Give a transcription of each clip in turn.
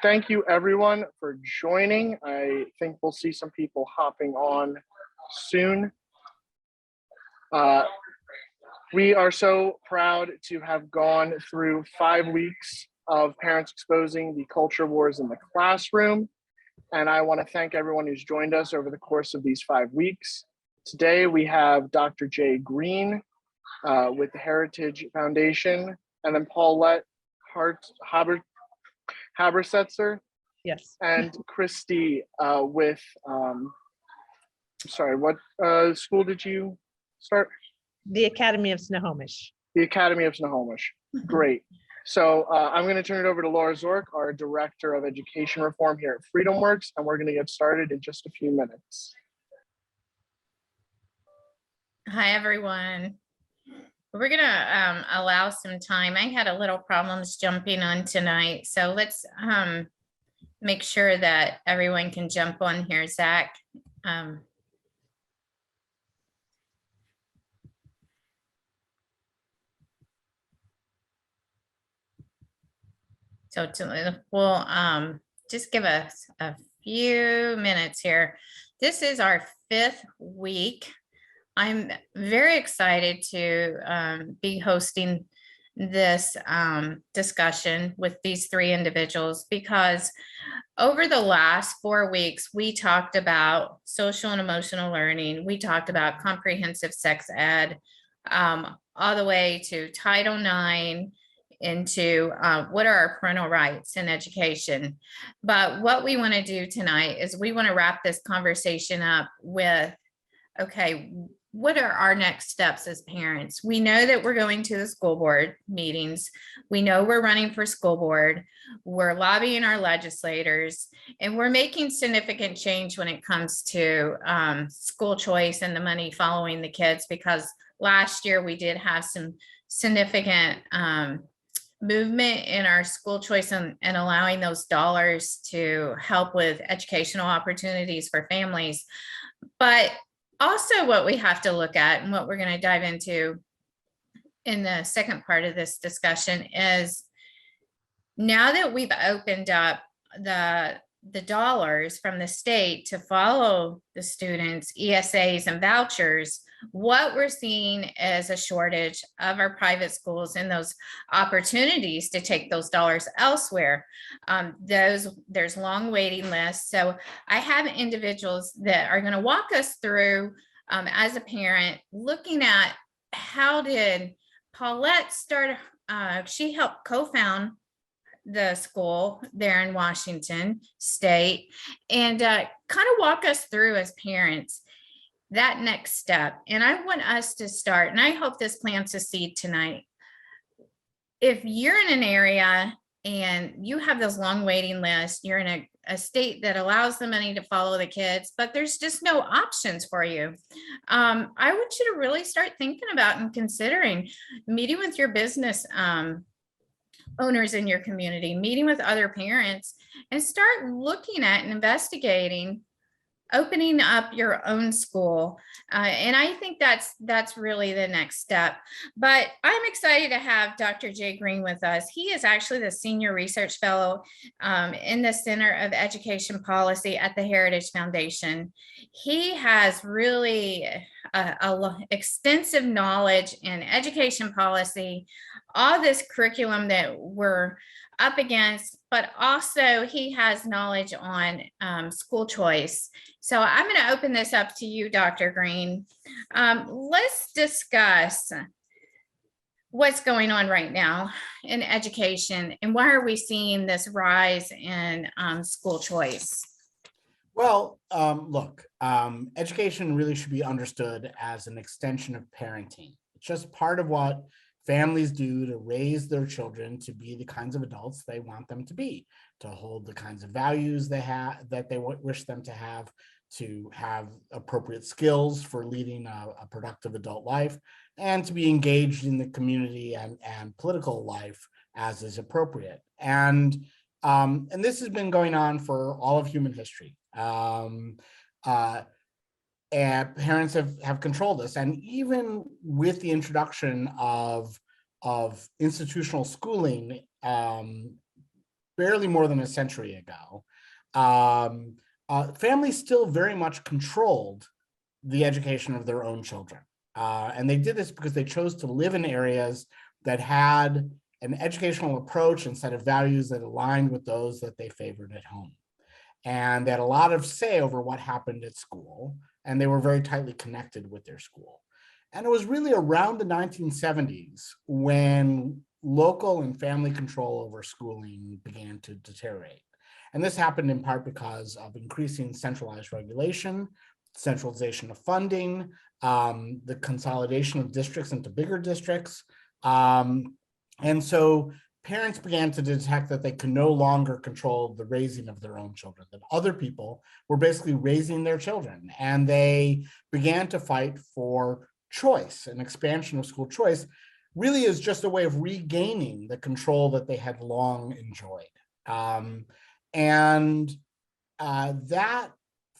Thank you everyone for joining. I think we'll see some people hopping on soon. We are so proud to have gone through 5 weeks of parents exposing the culture wars in the classroom. And I want to thank everyone who's joined us over the course of these 5 weeks. Today we have Dr. Jay Green with the Heritage Foundation, and then Paulette Habersetzer. Yes. And Christy with, sorry, what school did you start? The Academy of Snohomish. The Academy of Snohomish. Great. So I'm going to turn it over to Laura Zork, our Director of Education Reform here at FreedomWorks, and we're going to get started in just a few minutes. Hi, everyone. We're going to allow some time. I had a little problems jumping on tonight, so let's make sure that everyone can jump on here. Zach. So we'll just give us a few minutes here. This is our 5th week. I'm very excited to be hosting this discussion with these 3 individuals, because over the last 4 weeks, we talked about social and emotional learning. We talked about comprehensive sex ed, all the way to Title IX, into what are our parental rights in education. But what we want to do tonight is we want to wrap this conversation up with, okay, what are our next steps as parents? We know that we're going to the school board meetings. We know we're running for school board. We're lobbying our legislators, and we're making significant change when it comes to school choice and the money following the kids, because last year we did have some significant movement in our school choice and allowing those dollars to help with educational opportunities for families. But also what we have to look at, and what we're going to dive into in the second part of this discussion, is now that we've opened up the dollars from the state to follow the students' ESAs and vouchers, what we're seeing is a shortage of our private schools and those opportunities to take those dollars elsewhere. There's long waiting lists. So I have individuals that are going to walk us through, as a parent, looking at how did Paulette start. She helped co-found the school there in Washington State, and kind of walk us through as parents that next step. And I want us to start, and I hope this plants a seed tonight. If you're in an area and you have those long waiting lists, you're in a state that allows the money to follow the kids, but there's just no options for you. I want you to really start thinking about and considering meeting with your business owners in your community, meeting with other parents, and start looking at and investigating opening up your own school. And I think that's really the next step. But I'm excited to have Dr. Jay Green with us. He is actually the Senior Research Fellow in the Center of Education Policy at the Heritage Foundation. He has really extensive knowledge in education policy, all this curriculum that we're up against, but also he has knowledge on school choice. So I'm going to open this up to you, Dr. Green. Let's discuss what's going on right now in education, and why are we seeing this rise in school choice? Well, look, education really should be understood as an extension of parenting. It's just part of what families do to raise their children to be the kinds of adults they want them to be, to hold the kinds of values they have, that they wish them to have appropriate skills for leading a productive adult life, and to be engaged in the community and political life as is appropriate. And this has been going on for all of human history. And parents have controlled this. And even with the introduction of institutional schooling barely more than a century ago, families still very much controlled the education of their own children. And they did this because they chose to live in areas that had an educational approach and set of values that aligned with those that they favored at home. And they had a lot of say over what happened at school, and they were very tightly connected with their school. And it was really around the 1970s when local and family control over schooling began to deteriorate. And this happened in part because of increasing centralized regulation, centralization of funding, the consolidation of districts into bigger districts. And so parents began to detect that they could no longer control the raising of their own children, that other people were basically raising their children. And they began to fight for choice. An expansion of school choice really is just a way of regaining the control that they had long enjoyed. That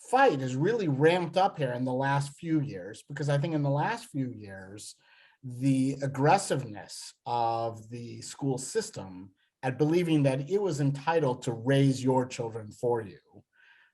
fight is really ramped up here in the last few years, because I think in the last few years, the aggressiveness of the school system at believing that it was entitled to raise your children for you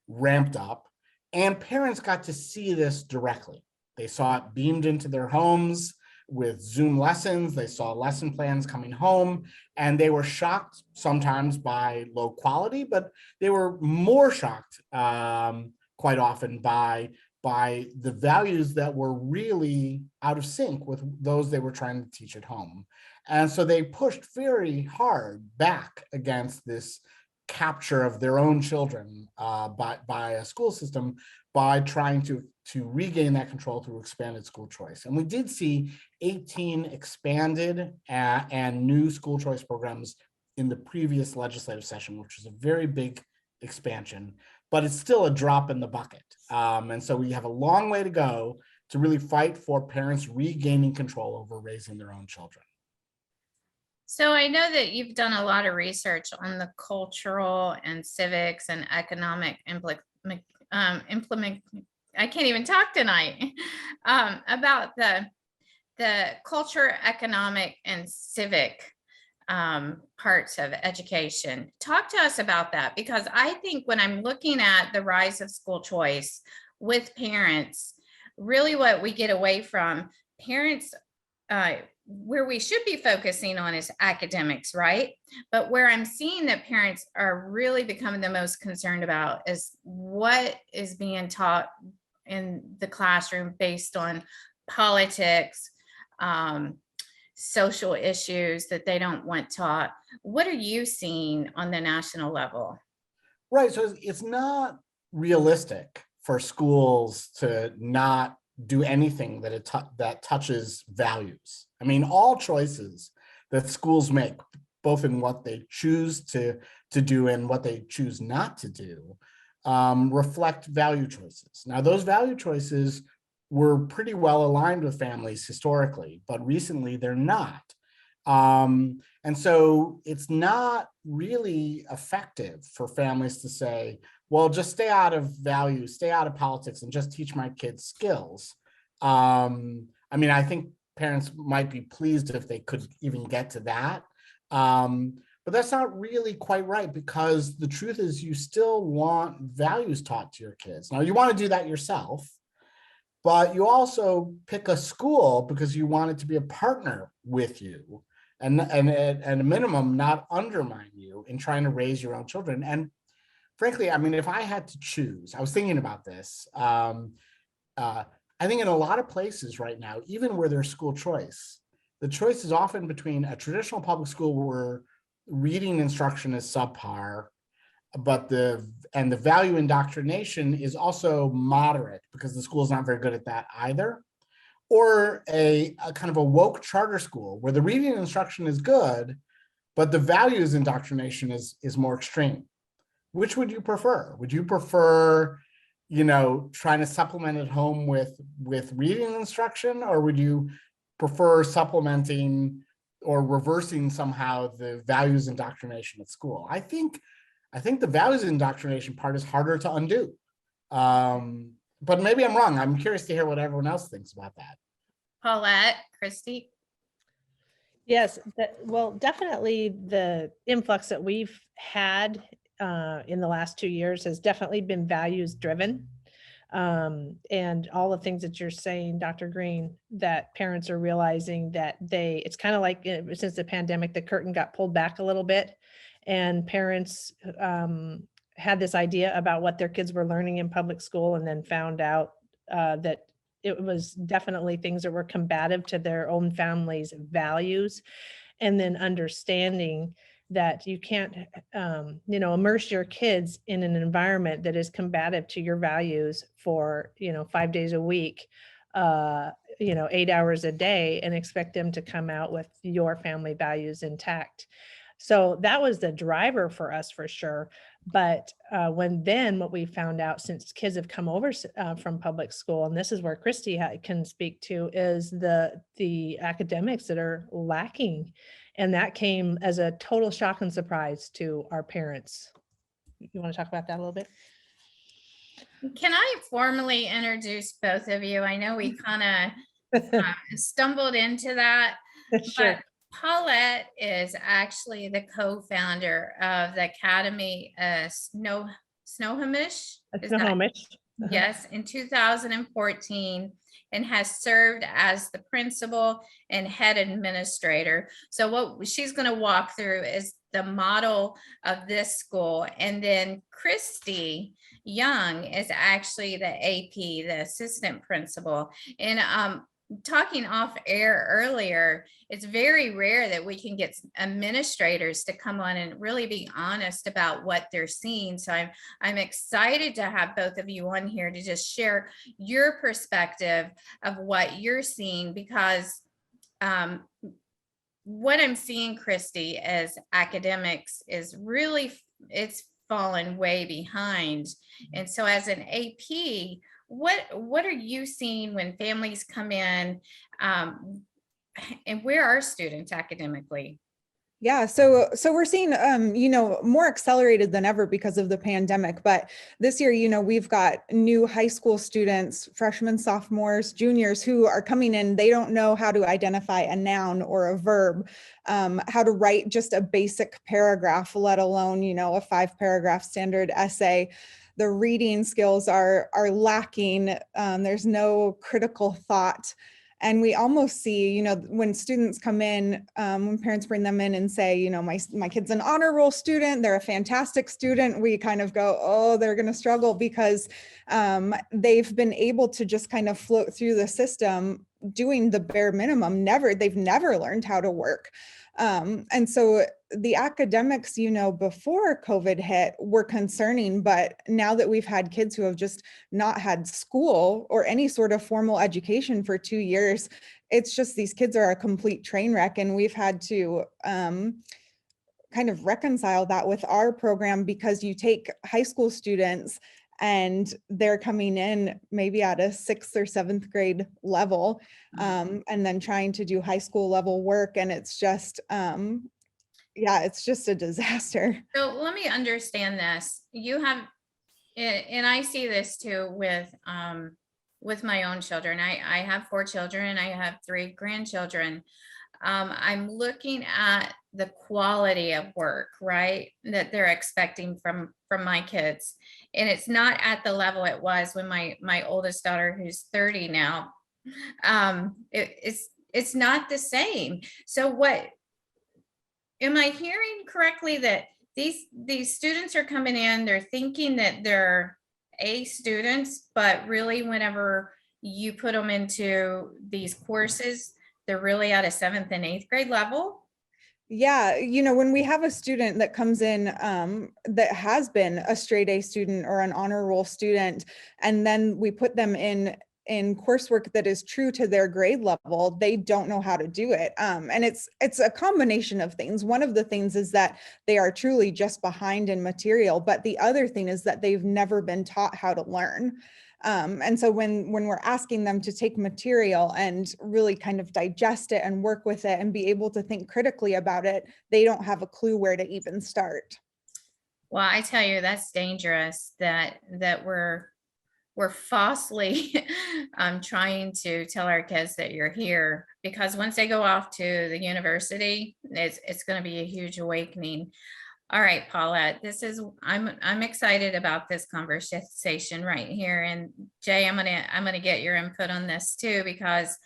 ramped up, and parents got to see this directly. They saw it beamed into their homes with Zoom lessons. They saw lesson plans coming home, and they were shocked sometimes by low quality, but they were more shocked quite often by the values that were really out of sync with those they were trying to teach at home. And so they pushed very hard back against this capture of their own children by a school system, by trying to regain that control through expanded school choice. And we did see 18 expanded and new school choice programs in the previous legislative session, which was a very big expansion, but it's still a drop in the bucket. And so we have a long way to go to really fight for parents regaining control over raising their own children. So I know that you've done a lot of research on the cultural and civics and economic implement. I can't even talk tonight about the culture, economic, and civic parts of education. Talk to us about that, because I think when I'm looking at the rise of school choice with parents, really what we get away from parents, where we should be focusing on is academics, right? But where I'm seeing that parents are really becoming the most concerned about is what is being taught in the classroom based on politics, social issues that they don't want taught. What are you seeing on the national level? Right, so it's not realistic for schools to not do anything that touches values. I mean, all choices that schools make, both in what they choose to do and what they choose not to do, reflect value choices. Now, those value choices were pretty well aligned with families historically, but recently they're not. And so it's not really effective for families to say, well, just stay out of values, stay out of politics, and just teach my kids skills. I mean, I think parents might be pleased if they could even get to that. But that's not really quite right, because the truth is you still want values taught to your kids. Now, you want to do that yourself, but you also pick a school because you want it to be a partner with you and at a minimum, not undermine you in trying to raise your own children. And frankly, I mean, if I had to choose, I was thinking about this. I think in a lot of places right now, even where there's school choice, the choice is often between a traditional public school where reading instruction is subpar, but the value indoctrination is also moderate because the school is not very good at that either, or a kind of a woke charter school where the reading instruction is good, but the values indoctrination is more extreme. Which would you prefer? Would you prefer, trying to supplement at home with reading instruction, or would you prefer supplementing or reversing somehow the values indoctrination at school? I think the values indoctrination part is harder to undo. But maybe I'm wrong. I'm curious to hear what everyone else thinks about that. Paulette, Christy? Yes, well, definitely the influx that we've had in the last 2 years has definitely been values driven. And all the things that you're saying, Dr. Green, that parents are realizing that it's kind of like since the pandemic, the curtain got pulled back a little bit, and parents had this idea about what their kids were learning in public school, and then found out that it was definitely things that were combative to their own family's values, and then understanding that you can't immerse your kids in an environment that is combative to your values for 5 days a week, 8 hours a day, and expect them to come out with your family values intact. So that was the driver for us for sure. But what we found out, since kids have come over from public school, and this is where Christy can speak to, is the academics that are lacking. And that came as a total shock and surprise to our parents. You want to talk about that a little bit? Can I formally introduce both of you? I know we kind of stumbled into that. Sure. But Paulette is actually the co-founder of the Academy Snohomish. Is that- Snohomish. Yes, in 2014, and has served as the principal and head administrator. So what she's going to walk through is the model of this school. And then Christy Young is actually the AP, the assistant principal. And talking off air earlier, it's very rare that we can get administrators to come on and really be honest about what they're seeing. So I'm excited to have both of you on here to just share your perspective of what you're seeing, because what I'm seeing, Christy, as academics is really, it's fallen way behind. And so as an AP, what are you seeing when families come in, and where are students academically? Yeah, so we're seeing, more accelerated than ever because of the pandemic. But this year, we've got new high school students, freshmen, sophomores, juniors, who are coming in. They don't know how to identify a noun or a verb, how to write just a basic paragraph, let alone, a 5-paragraph standard essay. The reading skills are lacking. There's no critical thought. And we almost see, when students come in, when parents bring them in and say, my kid's an honor roll student, they're a fantastic student, we kind of go, oh, they're going to struggle, because they've been able to just kind of float through the system doing the bare minimum. They've never learned how to work. And so the academics, before COVID hit were concerning, but now that we've had kids who have just not had school or any sort of formal education for 2 years, it's just, these kids are a complete train wreck. And we've had to kind of reconcile that with our program, because you take high school students and they're coming in maybe at a 6th or 7th grade level, and then trying to do high school level work. And it's just, it's just a disaster. So let me understand this. You have, and I see this too with my own children. I have 4 children. I have 3 grandchildren. I'm looking at the quality of work, right, that they're expecting from my kids. And it's not at the level it was when my oldest daughter, who's 30 now, it's not the same. So what, am I hearing correctly that these students are coming in, they're thinking that they're A students, but really whenever you put them into these courses, they're really at a 7th and 8th grade level? Yeah, when we have a student that comes in that has been a straight A student or an honor roll student, and then we put them in coursework that is true to their grade level, they don't know how to do it. And it's a combination of things. One of the things is that they are truly just behind in material, but the other thing is that they've never been taught how to learn. And so when we're asking them to take material and really kind of digest it and work with it and be able to think critically about it, they don't have a clue where to even start. Well, I tell you, that's dangerous, that we're we're falsely trying to tell our kids that you're here, because once they go off to the university, it's going to be a huge awakening. All right, Paulette, I'm excited about this conversation right here. And Jay, I'm gonna get your input on this too, because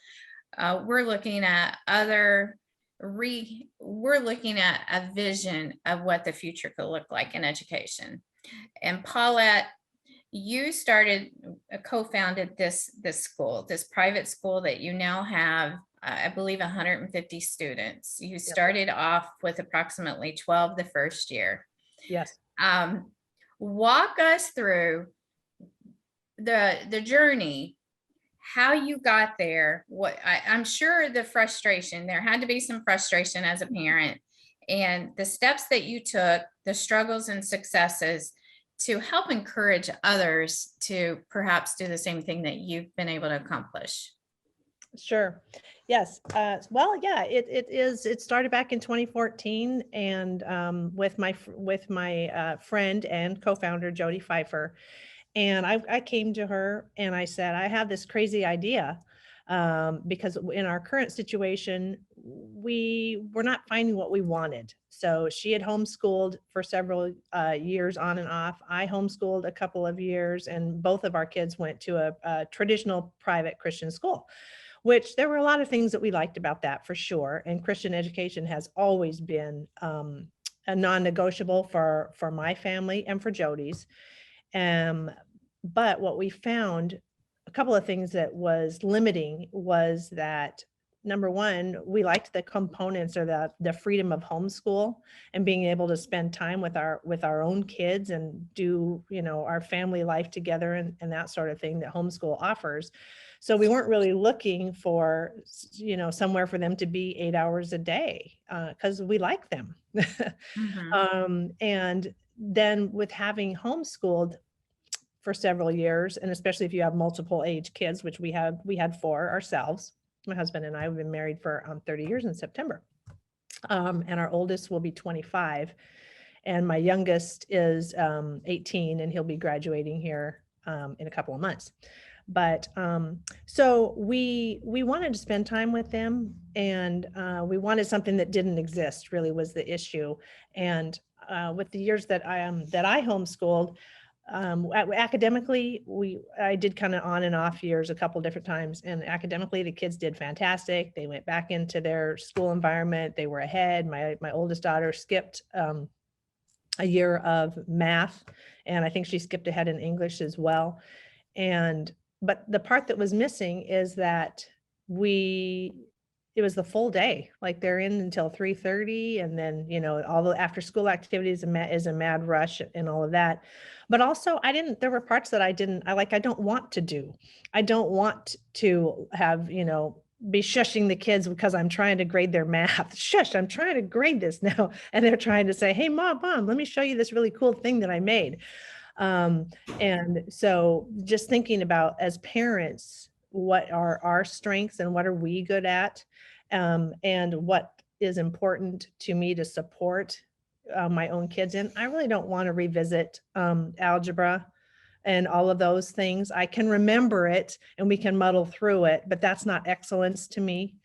we're looking at we're looking at a vision of what the future could look like in education. And Paulette, you co-founded this school, this private school that you now have, I believe 150 students. You started off with approximately 12 the first year. Yes. Walk us through the journey, how you got there. I'm sure there had to be some frustration as a parent, and the steps that you took, the struggles and successes to help encourage others to perhaps do the same thing that you've been able to accomplish. Sure. Yes. Well, yeah, it started back in 2014, and with my friend and co-founder, Jody Pfeiffer. And I came to her and I said, I have this crazy idea, because in our current situation, we were not finding what we wanted. So she had homeschooled for several years on and off. I homeschooled a couple of years, and both of our kids went to a traditional private Christian school, which there were a lot of things that we liked about that for sure. And Christian education has always been a non-negotiable for my family and for Jody's. But what we found, a couple of things that was limiting was that, number one, we liked the components or the freedom of homeschool and being able to spend time with our own kids and do, our family life together and that sort of thing that homeschool offers. So we weren't really looking for, somewhere for them to be 8 hours a day, because we like them. Mm-hmm. And then with having homeschooled for several years, and especially if you have multiple age kids, which we had 4 ourselves. My husband and I have been married for 30 years in September. And our oldest will be 25. And my youngest is 18, and he'll be graduating here in a couple of months. But so we wanted to spend time with them, and we wanted something that didn't exist, really was the issue. And with the years that I homeschooled, academically, I did kind of on and off years a couple different times, and academically the kids did fantastic. They went back into their school environment. They were ahead. My oldest daughter skipped a year of math, and I think she skipped ahead in English as well. But the part that was missing is that it was the full day, like they're in until 3:30, and then, all the after school activities is a mad rush and all of that. But also there were parts that I don't want to do. I don't want to have, be shushing the kids because I'm trying to grade their math. Shush, I'm trying to grade this now. And they're trying to say, hey, mom, let me show you this really cool thing that I made. And so just thinking about, as parents, what are our strengths and what are we good at, and what is important to me to support my own kids in. I really don't want to revisit algebra and all of those things. I can remember it and we can muddle through it, but that's not excellence to me.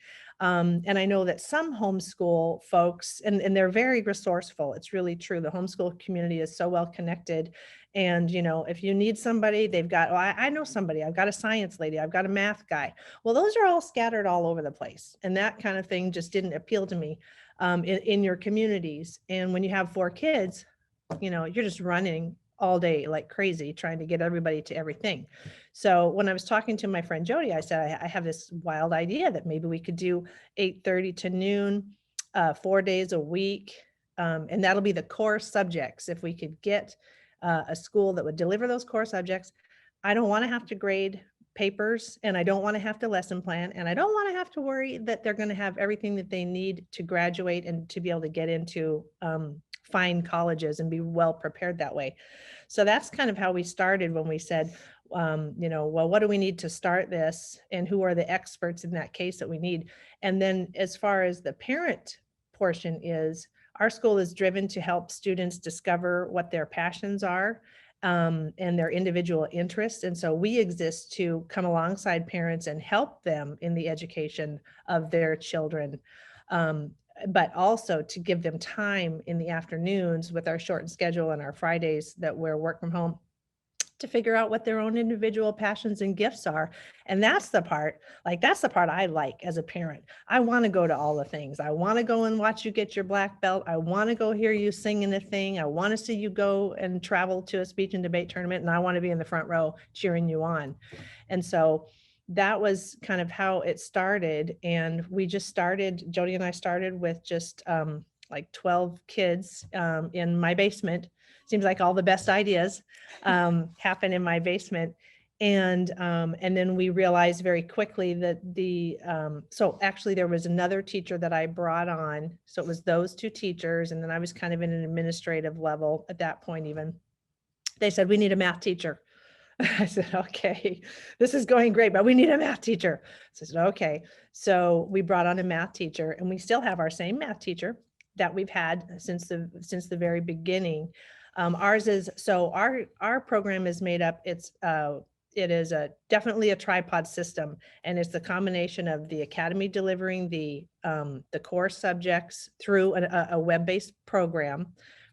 And I know that some homeschool folks, and they're very resourceful. It's really true. The homeschool community is so well connected. And, if you need somebody, they've got, I know somebody, I've got a science lady, I've got a math guy. Well, those are all scattered all over the place. And that kind of thing just didn't appeal to me in your communities. And when you have 4 kids, you're just running all day like crazy, trying to get everybody to everything. So when I was talking to my friend Jody, I said, I have this wild idea that maybe we could do 8:30 to noon, 4 days a week. And that'll be the core subjects. If we could get a school that would deliver those core subjects, I don't want to have to grade papers, and I don't want to have to lesson plan, and I don't want to have to worry that they're going to have everything that they need to graduate and to be able to get into fine colleges and be well prepared that way. So that's kind of how we started when we said, well, what do we need to start this, and who are the experts in that case that we need? And then as far as the parent portion is, our school is driven to help students discover what their passions are and their individual interests. And so we exist to come alongside parents and help them in the education of their children. But also to give them time in the afternoons with our shortened schedule and our Fridays that we're work from home, to figure out what their own individual passions and gifts are. And that's the part I like as a parent. I want to go to all the things. I want to go and watch you get your black belt. I want to go hear you sing in a thing. I want to see you go and travel to a speech and debate tournament. And I want to be in the front row cheering you on. And so that was kind of how it started. And we just started, Jody and I started with just like 12 kids in my basement. Seems like all the best ideas happen in my basement. And then we realized very quickly that so actually there was another teacher that I brought on. So it was those two teachers. And then I was kind of in an administrative level at that point even. They said, we need a math teacher. I said, okay, this is going great, but we need a math teacher. So I said, okay. So we brought on a math teacher, and we still have our same math teacher that we've had since the very beginning. Ours is, so our program is made up, it is definitely a tripod system, and it's the combination of the academy delivering the core subjects through a web-based program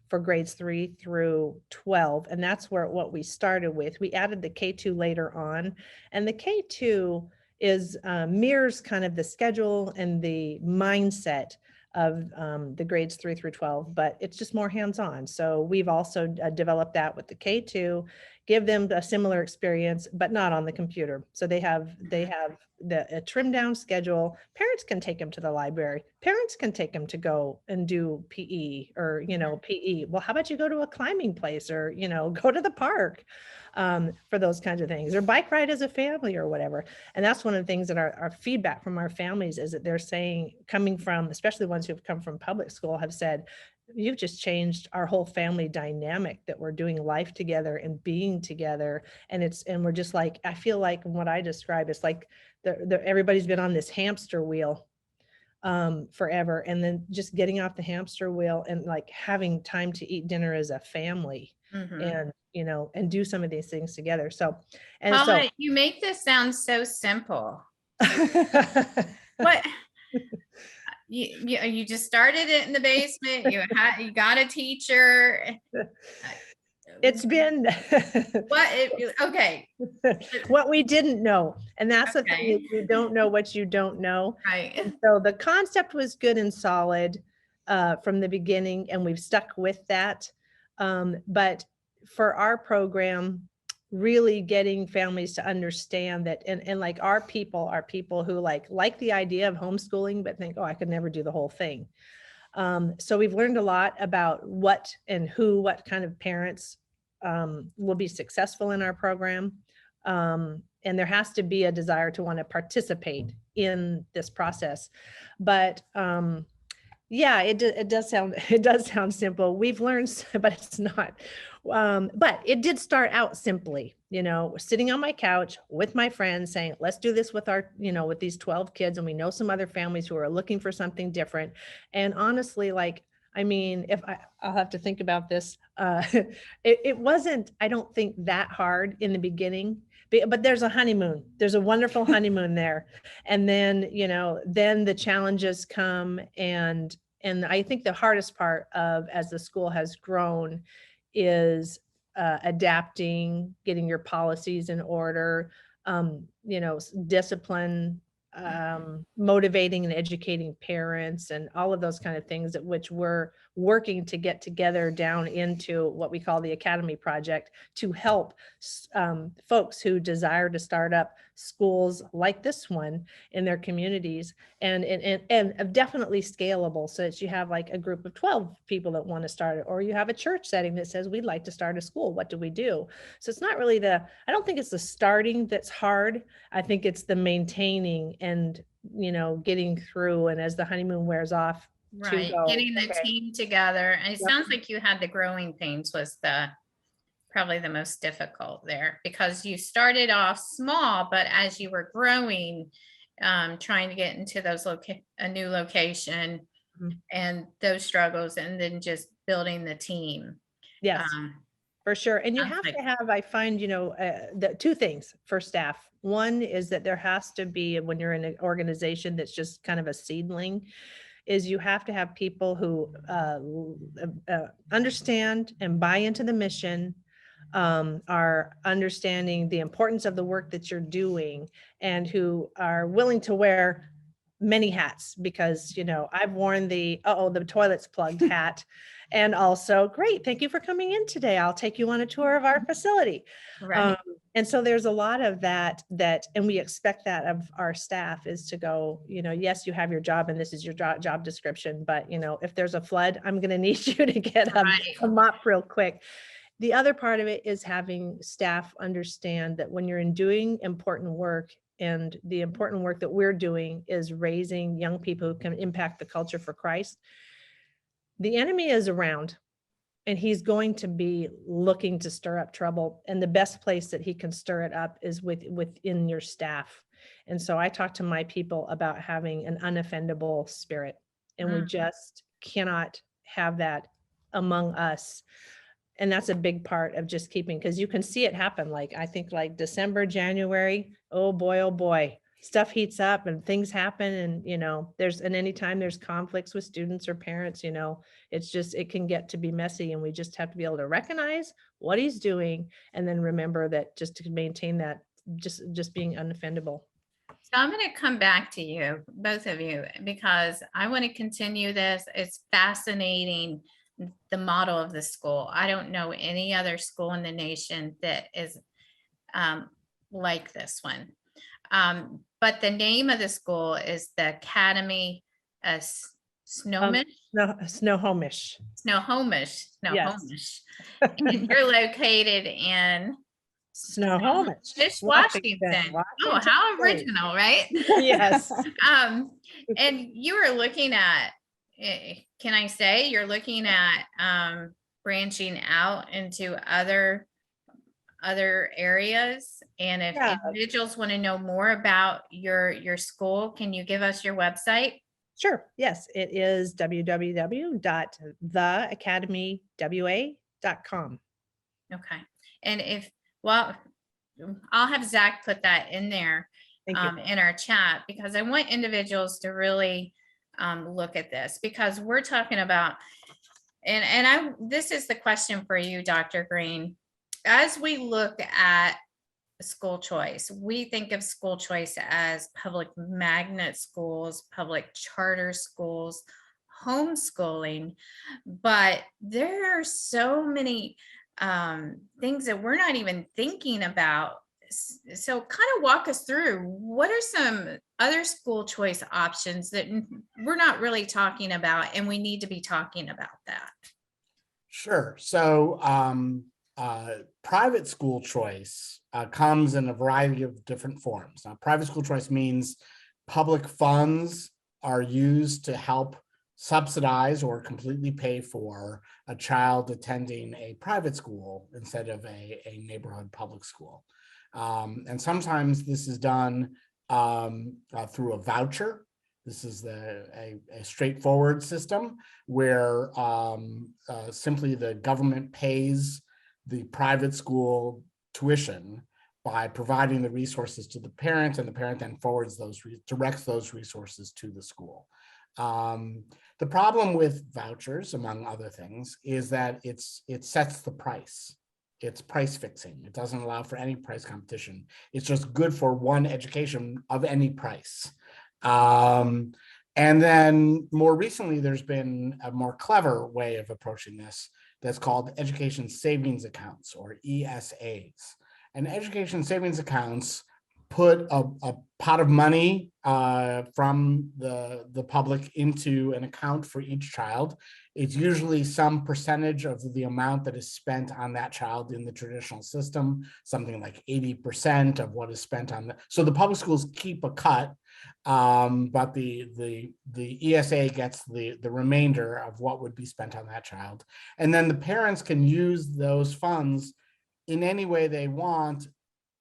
for grades 3 through 12. And that's what we started with. We added the K2 later on, and the K2 is mirrors kind of the schedule and the mindset of the grades 3 through 12, but it's just more hands-on. So we've also developed that with the K2, give them a similar experience, but not on the computer. So they have a trimmed down schedule. Parents can take them to the library. Parents can take them to go and do PE or, PE. Well, how about you go to a climbing place or, go to the park for those kinds of things, or bike ride as a family or whatever. And that's one of the things that our feedback from our families is that they're saying, coming from, especially ones who've come from public school, have said, you've just changed our whole family dynamic, that we're doing life together and being together. And we're just like, I feel like what I describe is like everybody's been on this hamster wheel forever. And then just getting off the hamster wheel and like having time to eat dinner as a family and, and do some of these things together. So, and Paula, you make this sound so simple. What? You just started it in the basement. You got a teacher. It's been okay. What we didn't know. And that's the thing, is you don't know what you don't know. Right. And so the concept was good and solid from the beginning, and we've stuck with that. But for our program, really getting families to understand that, and like our people who like the idea of homeschooling, but think, oh, I could never do the whole thing. So we've learned a lot about what kind of parents will be successful in our program. And there has to be a desire to want to participate in this process. But yeah, it does sound simple. We've learned, but it's not. But it did start out simply, sitting on my couch with my friends saying, let's do this with our, with these 12 kids. And we know some other families who are looking for something different. And honestly, I'll have to think about this. It wasn't, I don't think, that hard in the beginning, but there's a honeymoon. There's a wonderful honeymoon there. And then, then the challenges come. And I think the hardest part as the school has grown is adapting, getting your policies in order, discipline, motivating and educating parents, and all of those kind of things, at which we're working to get together down into what we call the Academy Project, to help folks who desire to start up schools like this one in their communities, and definitely scalable, so that you have like a group of 12 people that want to start it, or you have a church setting that says, we'd like to start a school. What do we do? So it's not really I don't think it's the starting that's hard. I think it's the maintaining and, getting through, and as the honeymoon wears off, right, getting the team together. And it sounds like you had the growing pains was probably the most difficult there, because you started off small, but as you were growing, trying to get into a new location, and those struggles, and then just building the team. Yes. For sure. And you Sounds have like- to have, I find, the two things for staff. One is that there has to be, when you're in an organization that's just kind of a seedling, is you have to have people who understand and buy into the mission, are understanding the importance of the work that you're doing, and who are willing to wear many hats, because, I've worn the, the toilet's plugged hat. And also, great, thank you for coming in today. I'll take you on a tour of our facility. Right. And so there's a lot of that, and we expect that of our staff, is to go, yes, you have your job and this is your job description, but if there's a flood, I'm going to need you to get Right. a mop real quick. The other part of it is having staff understand that when you're doing important work, and the important work that we're doing is raising young people who can impact the culture for Christ, the enemy is around, and he's going to be looking to stir up trouble. And the best place that he can stir it up is within your staff. And so I talk to my people about having an unoffendable spirit, and we just cannot have that among us. And that's a big part of just keeping, because you can see it happen. Like, I think like December, January, oh boy, stuff heats up and things happen. And, and anytime there's conflicts with students or parents, it can get to be messy, and we just have to be able to recognize what he's doing, and then remember that just to maintain that, just being unoffendable. So I'm going to come back to you, both of you, because I want to continue this. It's fascinating, the model of the school. I don't know any other school in the nation that is like this one. But the name of the school is the Academy of Snohomish. Snohomish. Snohomish. Yes. And you're located in Snohomish, Washington. Oh, how original, right? Yes. And you were looking at, can I say, you're looking at branching out into other areas? And if individuals want to know more about your school, can you give us your website? Sure. Yes, it is www.theacademywa.com. Okay. And I'll have Zach put that in there in our chat, because I want individuals to really look at this, because we're talking about, this is the question for you, Dr. Green. As we look at school choice, we think of school choice as public magnet schools, public charter schools, homeschooling, but there are so many things that we're not even thinking about. So kind of walk us through, what are some other school choice options that we're not really talking about, and we need to be talking about that? Sure. So private school choice comes in a variety of different forms. Now, private school choice means public funds are used to help subsidize or completely pay for a child attending a private school instead of a neighborhood public school. And sometimes this is done through a voucher. This is a straightforward system where simply the government pays the private school tuition by providing the resources to the parent, and the parent then directs those resources to the school. The problem with vouchers, among other things, is that it sets the price. It's price fixing. It doesn't allow for any price competition. It's just good for one education of any price. And then more recently, there's been a more clever way of approaching this that's called education savings accounts, or ESAs. And education savings accounts put a pot of money from the public into an account for each child. It's usually some percentage of the amount that is spent on that child in the traditional system, something like 80% of what is spent on that. So the public schools keep a cut, but the ESA gets the remainder of what would be spent on that child. And then the parents can use those funds in any way they want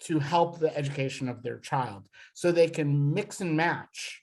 to help the education of their child. So they can mix and match,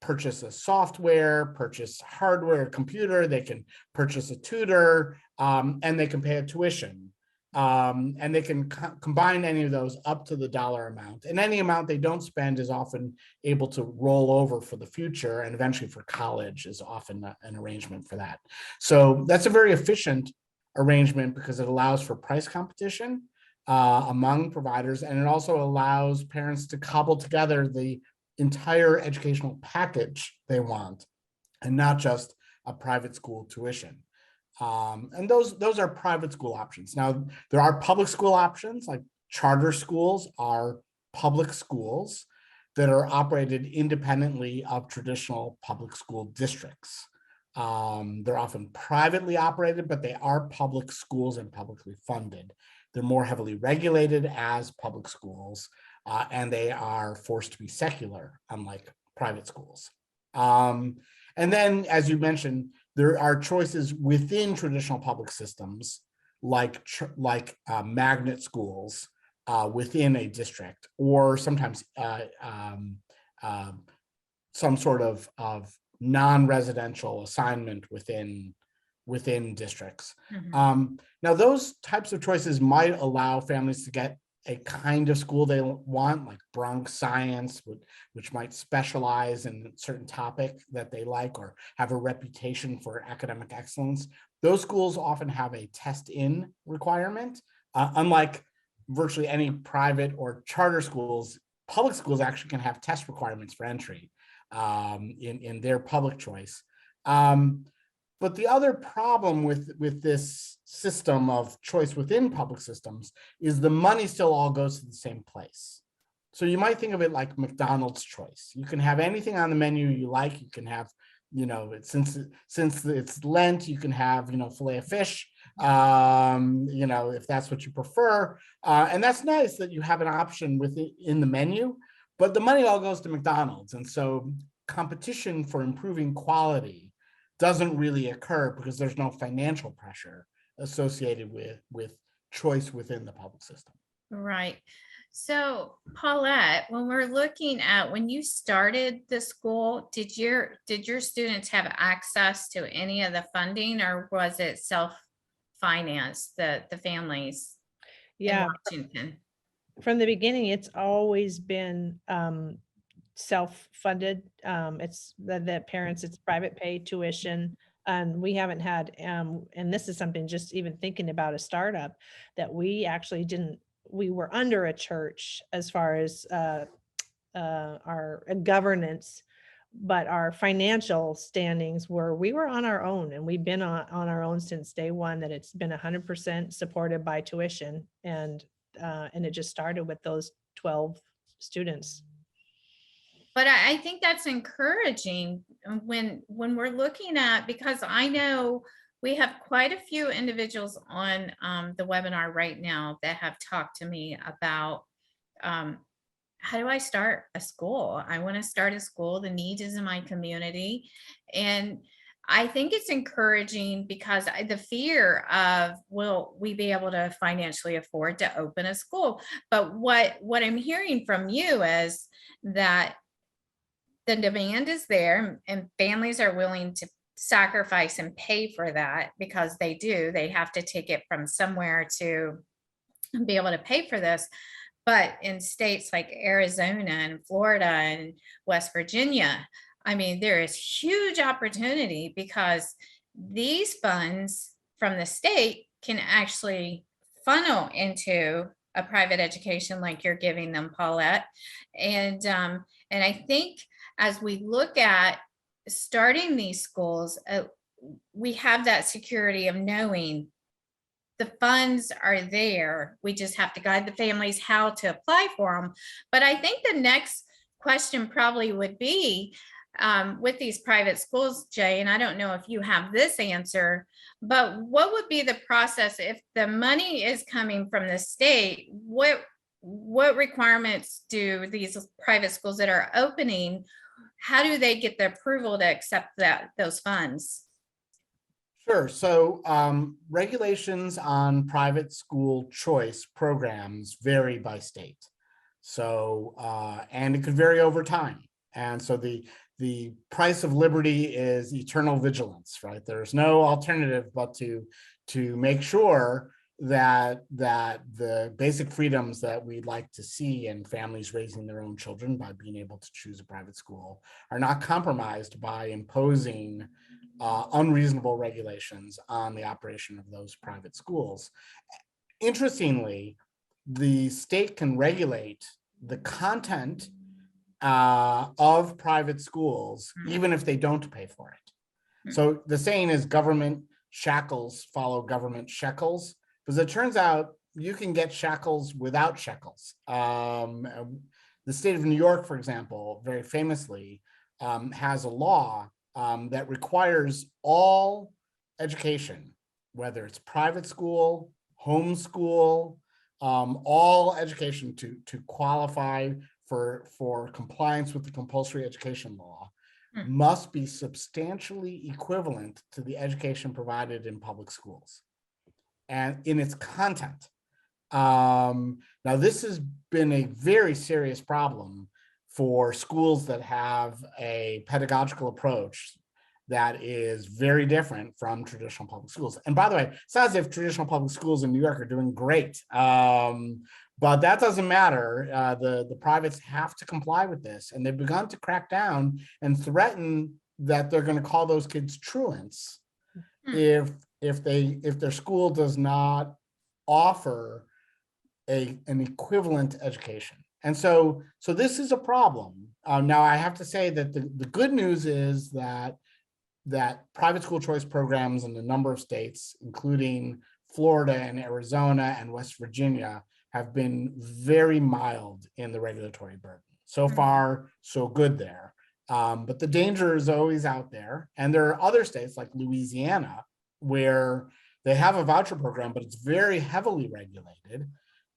purchase a software, purchase hardware, computer, they can purchase a tutor, and they can pay a tuition. And they can combine any of those up to the dollar amount, and any amount they don't spend is often able to roll over for the future, and eventually for college is often an arrangement for that. So that's a very efficient arrangement because it allows for price competition among providers, and it also allows parents to cobble together the entire educational package they want, and not just a private school tuition. And those are private school options. Now, there are public school options, like charter schools are public schools that are operated independently of traditional public school districts. They're often privately operated, but they are public schools and publicly funded. They're more heavily regulated as public schools, and they are forced to be secular, unlike private schools. And then, as you mentioned, there are choices within traditional public systems, like magnet schools within a district, or sometimes some sort of non-residential assignment within districts. Now, those types of choices might allow families to get a kind of school they want, like Bronx Science, which might specialize in a certain topic that they like or have a reputation for academic excellence. Those schools often have a test-in requirement. Unlike virtually any private or charter schools, public schools actually can have test requirements for entry in their public choice. But the other problem with this system of choice within public systems is the money still all goes to the same place. So you might think of it like McDonald's choice. You can have anything on the menu you like. You can have, since it's Lent, you can have, filet of fish, if that's what you prefer. And that's nice that you have an option in the menu, but the money all goes to McDonald's. And so competition for improving quality doesn't really occur because there's no financial pressure associated with choice within the public system. Right. So Paulette, when we're looking at when you started the school, did your students have access to any of the funding, or was it self-financed, the families Yeah, in Washington? from the beginning, it's always been self-funded. It's the parents, it's private pay tuition. And we haven't had, and this is something just even thinking about a startup that we actually we were under a church as far as our governance, but our financial standings we were on our own, and we've been on our own since day one, that it's been 100% supported by tuition. And it just started with those 12 students. But I think that's encouraging when we're looking at, because I know we have quite a few individuals on the webinar right now that have talked to me about how do I start a school? I want to start a school. The need is in my community. And I think it's encouraging because the fear of, will we be able to financially afford to open a school? But what I'm hearing from you is that the demand is there and families are willing to sacrifice and pay for that, because they have to take it from somewhere to be able to pay for this. But in states like Arizona and Florida and West Virginia, I mean, there is huge opportunity because these funds from the state can actually funnel into a private education like you're giving them, Paulette. And I think as we look at starting these schools, we have that security of knowing the funds are there. We just have to guide the families how to apply for them. But I think the next question probably would be with these private schools, Jay, and I don't know if you have this answer, but what would be the process if the money is coming from the state? What requirements do these private schools that are opening, how do they get the approval to accept those funds? Sure. So regulations on private school choice programs vary by state. So, and it could vary over time. And so the price of liberty is eternal vigilance, right? There's no alternative but to to make sure that the basic freedoms that we'd like to see in families raising their own children by being able to choose a private school are not compromised by imposing unreasonable regulations on the operation of those private schools. Interestingly, the state can regulate the content of private schools, even if they don't pay for it. So the saying is government shackles follow government shekels, because it turns out you can get shackles without shekels. The state of New York, for example, very famously has a law that requires all education, whether it's private school, homeschool, all education to qualify for compliance with the compulsory education law must be substantially equivalent to the education provided in public schools and in its content. Now, this has been a very serious problem for schools that have a pedagogical approach that is very different from traditional public schools. And by the way, it's not as if traditional public schools in New York are doing great, but that doesn't matter. The privates have to comply with this, and they've begun to crack down and threaten that they're going to call those kids truants if their school does not offer an equivalent education. And so this is a problem. Now, I have to say that the good news is that private school choice programs in a number of states, including Florida and Arizona and West Virginia, have been very mild in the regulatory burden. So far, so good there. But the danger is always out there. And there are other states like Louisiana where they have a voucher program, but it's very heavily regulated.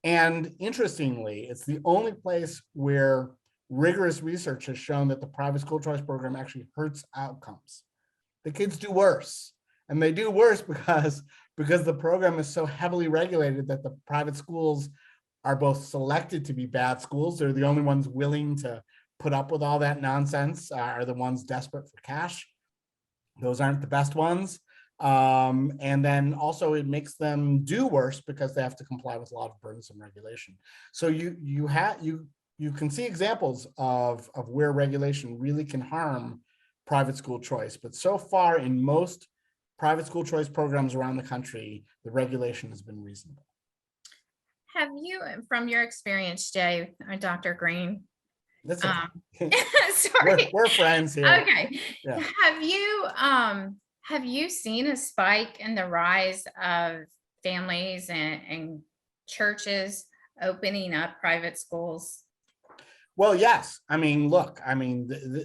And interestingly, it's the only place where rigorous research has shown that the private school choice program actually hurts outcomes. The kids do worse, and they do worse because the program is so heavily regulated that the private schools are both selected to be bad schools. They're the only ones willing to put up with all that nonsense, are the ones desperate for cash. Those aren't the best ones. And then also it makes them do worse because they have to comply with a lot of burdensome regulation. So you can see examples of where regulation really can harm private school choice. But so far in most private school choice programs around the country, the regulation has been reasonable. Have you, from your experience, Jay, or Dr. Green? That's okay. Sorry, we're friends here. Okay. Yeah. Have you seen a spike in the rise of families and churches opening up private schools? Well, yes. I mean, look,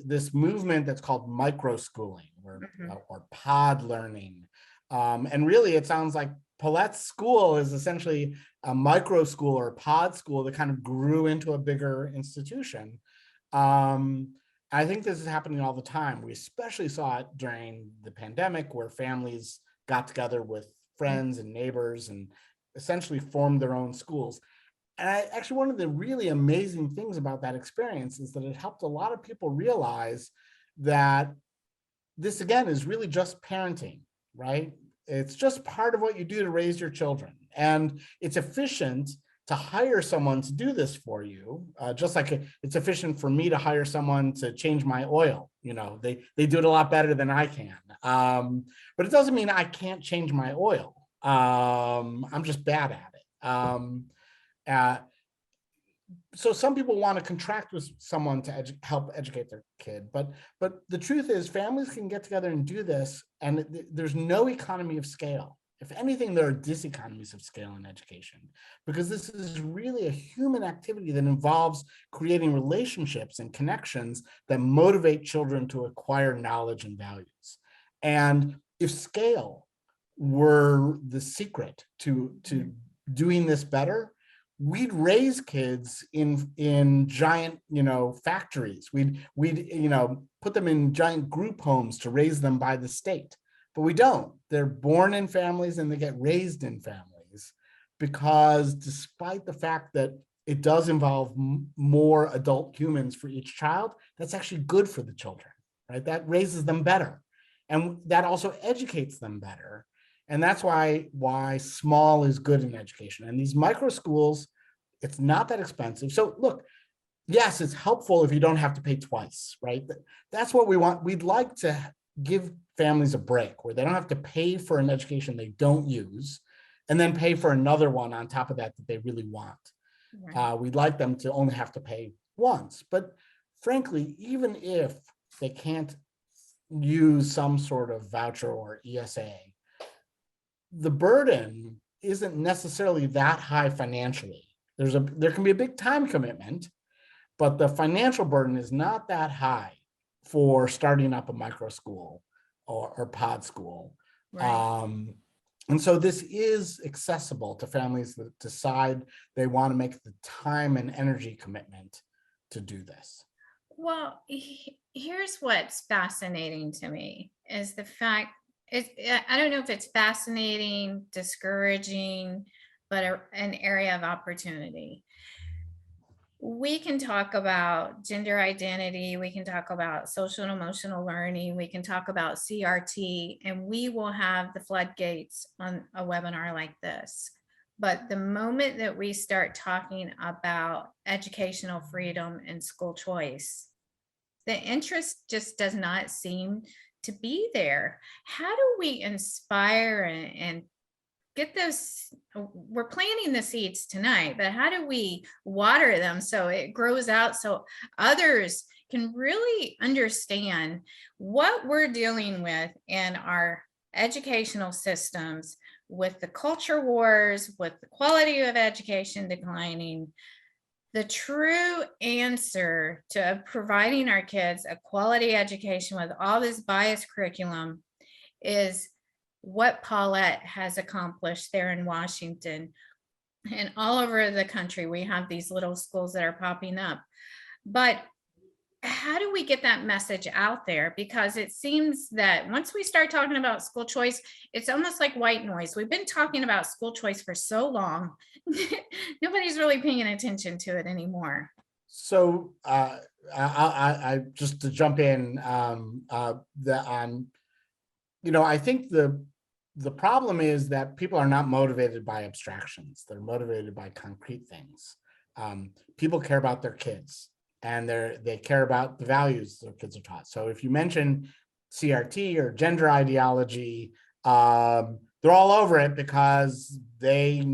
this movement that's called microschooling or pod learning. And really, it sounds like Paulette's school is essentially a micro school or a pod school that kind of grew into a bigger institution. I think this is happening all the time. We especially saw it during the pandemic, where families got together with friends and neighbors and essentially formed their own schools. And actually, one of the really amazing things about that experience is that it helped a lot of people realize that this, again, is really just parenting, right? It's just part of what you do to raise your children. And it's efficient to hire someone to do this for you, just like it's efficient for me to hire someone to change my oil. You know, they do it a lot better than I can. But it doesn't mean I can't change my oil. I'm just bad at it. So some people want to contract with someone to help educate their kid, but the truth is families can get together and do this, and there's no economy of scale. If anything, there are diseconomies of scale in education, because this is really a human activity that involves creating relationships and connections that motivate children to acquire knowledge and values. And if scale were the secret to doing this better, we'd raise kids in giant, factories. We'd put them in giant group homes to raise them by the state. But we don't. They're born in families and they get raised in families, because despite the fact that it does involve more adult humans for each child, that's actually good for the children, right? That raises them better. And that also educates them better. And that's why small is good in education. And these micro schools, it's not that expensive. So look, yes, it's helpful if you don't have to pay twice, right? That's what we want. We'd like to give families a break where they don't have to pay for an education they don't use and then pay for another one on top of that that they really want. Right. We'd like them to only have to pay once. But frankly, even if they can't use some sort of voucher or ESA, the burden isn't necessarily that high financially. There can be a big time commitment, but the financial burden is not that high for starting up a micro school or pod school. Right. And so this is accessible to families that decide they want to make the time and energy commitment to do this. Well, here's what's fascinating to me is the fact I don't know if it's fascinating, discouraging, but an area of opportunity. We can talk about gender identity, we can talk about social and emotional learning, we can talk about CRT, and we will have the floodgates on a webinar like this. But the moment that we start talking about educational freedom and school choice, the interest just does not seem to be there. How do we inspire and get those? We're planting the seeds tonight, but how do we water them so it grows out so others can really understand what we're dealing with in our educational systems, with the culture wars, with the quality of education declining? The true answer to providing our kids a quality education with all this biased curriculum is what Paulette has accomplished there in Washington and all over the country. We have these little schools that are popping up. But how do we get that message out there? Because it seems that once we start talking about school choice, it's almost like white noise. We've been talking about school choice for so long. Nobody's really paying attention to it anymore. So I just to jump in, I think the problem is that people are not motivated by abstractions. They're motivated by concrete things. People care about their kids, and they care about the values their kids are taught. So if you mention CRT or gender ideology, they're all over it because they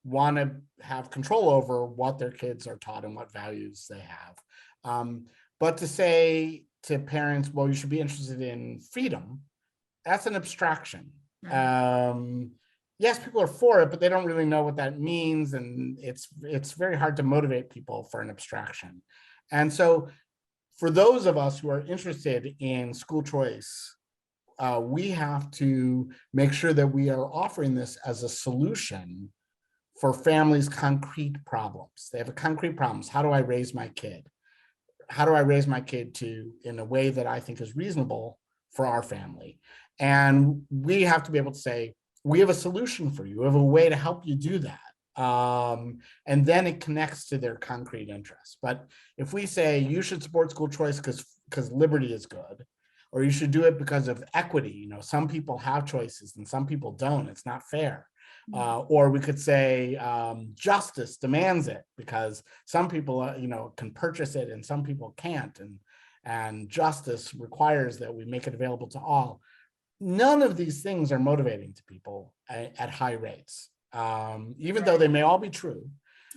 want to have control over what their kids are taught and what values they have. But to say to parents, well, you should be interested in freedom, that's an abstraction. Yes, people are for it, but they don't really know what that means. And it's very hard to motivate people for an abstraction. And so for those of us who are interested in school choice, we have to make sure that we are offering this as a solution for families' concrete problems. They have a concrete problems. How do I raise my kid? How do I raise my kid in a way that I think is reasonable for our family? And we have to be able to say, we have a solution for you. We have a way to help you do that. And then it connects to their concrete interests. But if we say you should support school choice because liberty is good, or you should do it because of equity, some people have choices and some people don't, it's not fair. Or we could say justice demands it because some people, can purchase it and some people can't, and justice requires that we make it available to all. None of these things are motivating to people at high rates, even though they may all be true.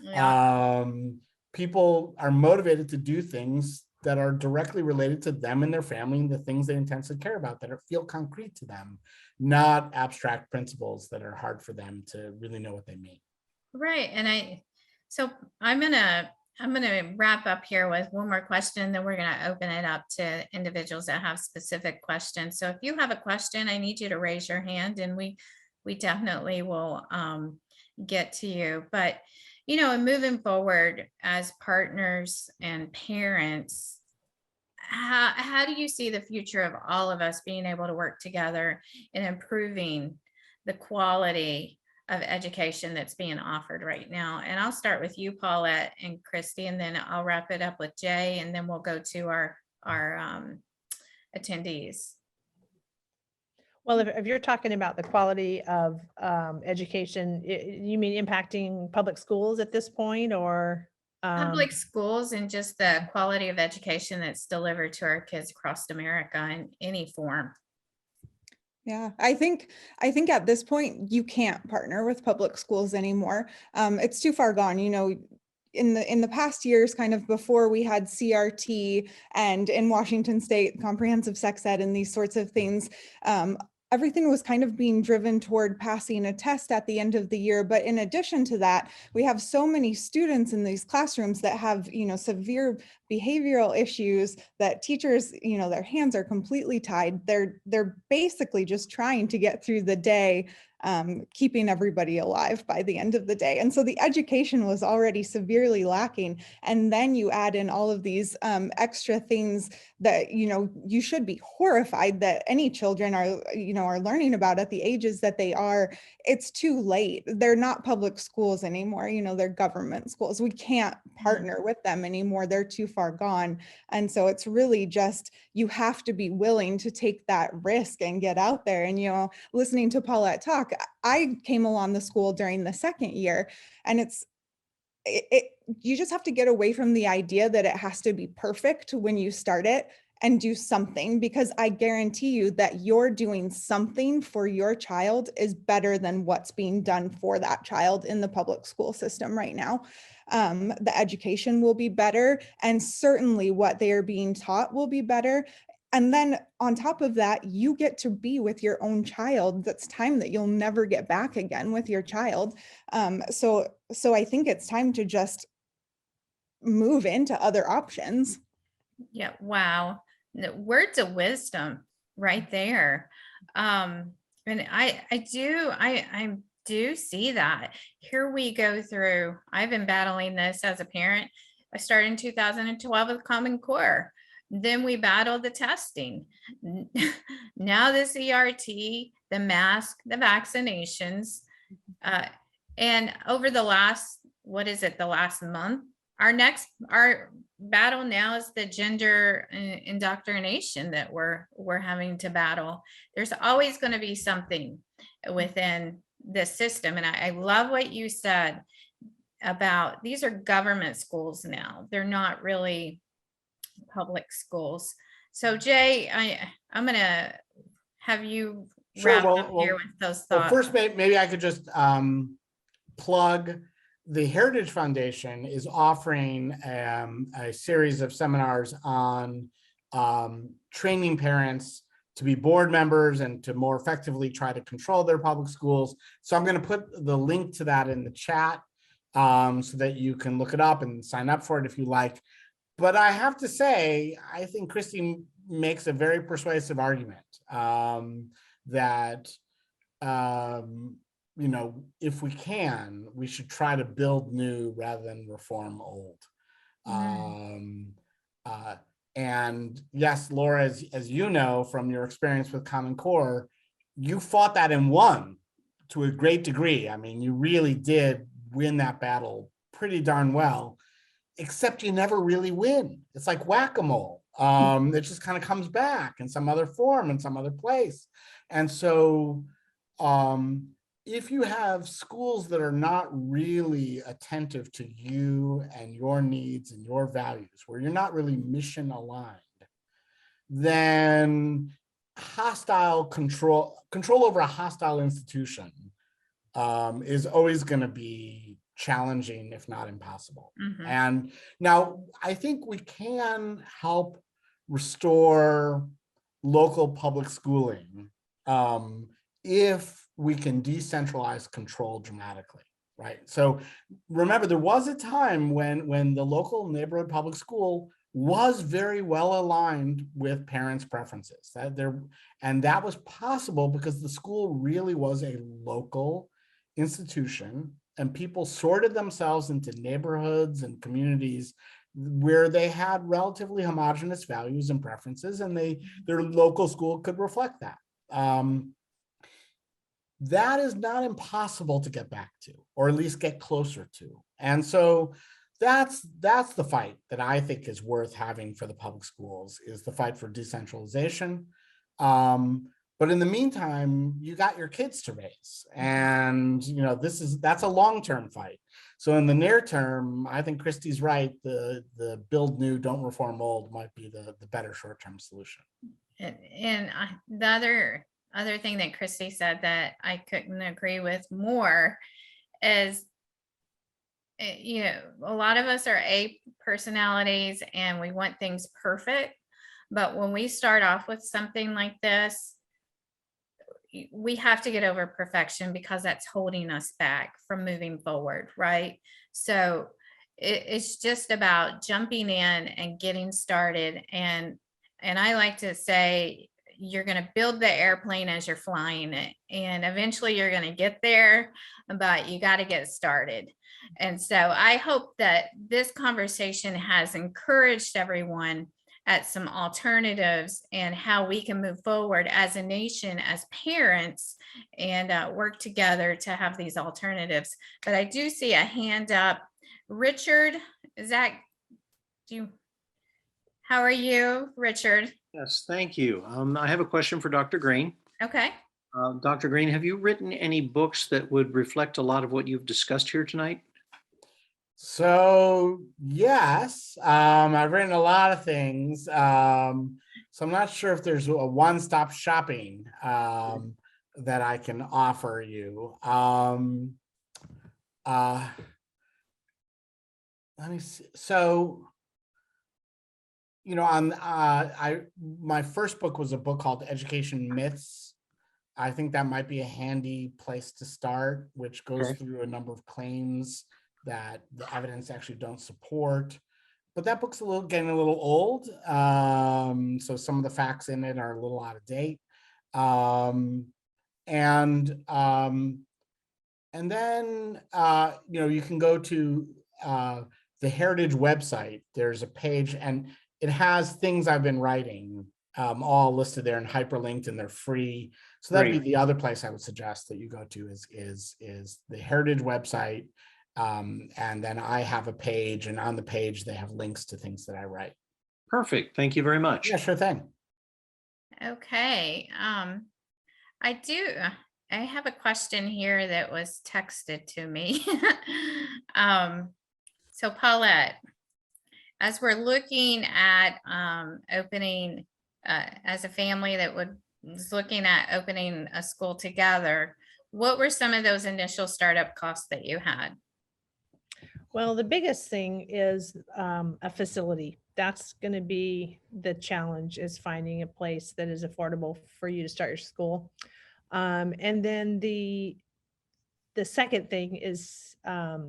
Yeah. People are motivated to do things that are directly related to them and their family and the things they intensely care about that feel concrete to them, not abstract principles that are hard for them to really know what they mean. Right. And so I'm gonna wrap up here with one more question, then we're gonna open it up to individuals that have specific questions. So if you have a question, I need you to raise your hand and we definitely will get to you. But and moving forward as partners and parents, how do you see the future of all of us being able to work together in improving the quality of education that's being offered right now? And I'll start with you, Paulette and Christy, and then I'll wrap it up with Jay, and then we'll go to our attendees. Well, if you're talking about the quality of education, you mean impacting public schools at this point, or? Public schools and just the quality of education that's delivered to our kids across America in any form. Yeah, I think at this point you can't partner with public schools anymore. It's too far gone. You know, in the past years, kind of before we had CRT and in Washington State, comprehensive sex ed and these sorts of things, everything was kind of being driven toward passing a test at the end of the year. But in addition to that, we have so many students in these classrooms that have, you know, severe behavioral issues that teachers, you know, their hands are completely tied. They're basically just trying to get through the day, keeping everybody alive by the end of the day. And so the education was already severely lacking. And then you add in all of these extra things that, you know, you should be horrified that any children are, you know, are learning about at the ages that they are. It's too late. They're not public schools anymore. You know, they're government schools. We can't partner with them anymore. They're too far gone. And so it's really just, you have to be willing to take that risk and get out there. And, you know, listening to Paulette talk, I came along the school during the second year, and you just have to get away from the idea that it has to be perfect when you start it and do something, because I guarantee you that you're doing something for your child is better than what's being done for that child in the public school system right now. The education will be better, and certainly what they are being taught will be better. And then on top of that, you get to be with your own child. That's time that you'll never get back again with your child. So I think it's time to just move into other options. Yeah. Wow. The words of wisdom right there. And I do see that. Here we go through, I've been battling this as a parent. I started in 2012 with Common Core. Then we battled the testing. Now the CRT, the mask, the vaccinations. And over the last, the last month, our battle now is the gender indoctrination that we're having to battle. There's always going to be something within this system. And I love what you said about these are government schools now. They're not really public schools. So Jay, I'm going to have you wrap up here with those thoughts. Well, first, maybe I could just plug the Heritage Foundation is offering a series of seminars on training parents to be board members and to more effectively try to control their public schools. So I'm going to put the link to that in the chat so that you can look it up and sign up for it if you like. But I have to say, I think Christy makes a very persuasive argument that you know, if we can, we should try to build new rather than reform old. And yes, Laura, as you know from your experience with Common Core, you fought that and won to a great degree. I mean, you really did win that battle pretty darn well, except you never really win. It's like whack-a-mole. It just kind of comes back in some other form, in some other place. And so if you have schools that are not really attentive to you and your needs and your values, where you're not really mission aligned, then hostile control over a hostile institution is always going to be challenging, if not impossible. And now I think we can help restore local public schooling if we can decentralize control dramatically, right? So remember, there was a time when the local neighborhood public school was very well aligned with parents' preferences. And that was possible because the school really was a local institution, and people sorted themselves into neighborhoods and communities where they had relatively homogenous values and preferences, and their local school could reflect that. That is not impossible to get back to, or at least get closer to. And so that's the fight that I think is worth having for the public schools, is the fight for decentralization. But in the meantime, you got your kids to raise, and that's a long-term fight. So in the near term, I think Christy's right. The build new, don't reform old might be the better short-term solution. The other thing that Christy said that I couldn't agree with more is, a lot of us are A personalities and we want things perfect. But when we start off with something like this, we have to get over perfection because that's holding us back from moving forward, right? So it's just about jumping in and getting started. And I like to say, you're going to build the airplane as you're flying it, and eventually you're going to get there, but you got to get started. And so I hope that this conversation has encouraged everyone at some alternatives and how we can move forward as a nation, as parents, and work together to have these alternatives. But I do see a hand up. Richard, how are you, Richard? Yes, thank you. I have a question for Dr. Green. Okay. Dr. Green, have you written any books that would reflect a lot of what you've discussed here tonight? So yes, I've written a lot of things. So I'm not sure if there's a one-stop shopping that I can offer you. Let me see. So, my first book was a book called Education Myths. I think that might be a handy place to start, which goes through a number of claims that the evidence actually don't support. But that book's getting a little old. So some of the facts in it are a little out of date. And then you can go to the Heritage website. There's a page, and it has things I've been writing all listed there and hyperlinked, and they're free. So that'd be the other place I would suggest that you go to is the Heritage website. And then I have a page, and on the page they have links to things that I write. Perfect. Thank you very much. Yeah, sure thing. Okay. I have a question here that was texted to me. So Paulette, as we're looking at opening, as a family that was looking at opening a school together, what were some of those initial startup costs that you had? Well, the biggest thing is a facility. That's going to be the challenge, is finding a place that is affordable for you to start your school. And then the second thing is